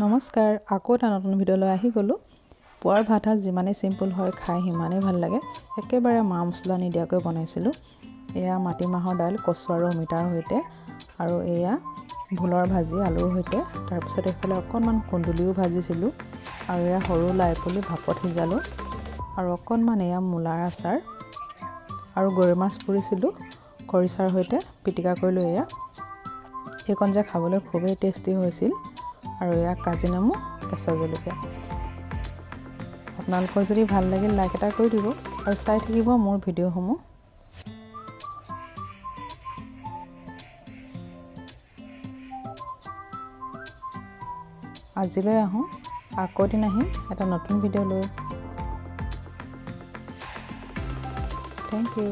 নমস্কাৰ আকৌ এটা নতুন ভিডিঅ'লৈ আহি গ'লোঁ। পুৱাৰ ভাত যিমানেই চিম্পল হয় খাই সিমানেই ভাল লাগে। একেবাৰে মা মছলা নিদিয়াকৈ বনাইছিলোঁ। এয়া মাটিমাহৰ দাইল কচু আৰু অমিতাৰ সৈতে, আৰু এয়া ভোলৰ ভাজি আলুৰ সৈতে। তাৰপিছত এইফালে অকণমান কুন্দুলিও ভাজিছিলোঁ, আৰু এয়া সৰু লাই পুলি ভাপত সিজালোঁ, আৰু অকণমান এয়া মূলাৰ আচাৰ আৰু গৰৈ মাছ পুৰিছিলোঁ খৰিচাৰ সৈতে পিটিকা কৰিলোঁ। এইকণ যে খাবলৈ খুবেই টেষ্টি হৈছিল। আৰু এয়া কাজি নেমু কেঁচা জলকীয়া। আপোনালোকৰ যদি ভাল লাগিল লাইক এটা কৰি দিব আৰু চাই থাকিব মোৰ ভিডিঅ'সমূহ। আজিলৈ আহোঁ, আকৌ এদিন আহিম এটা নতুন ভিডিঅ' লৈ। Thank U.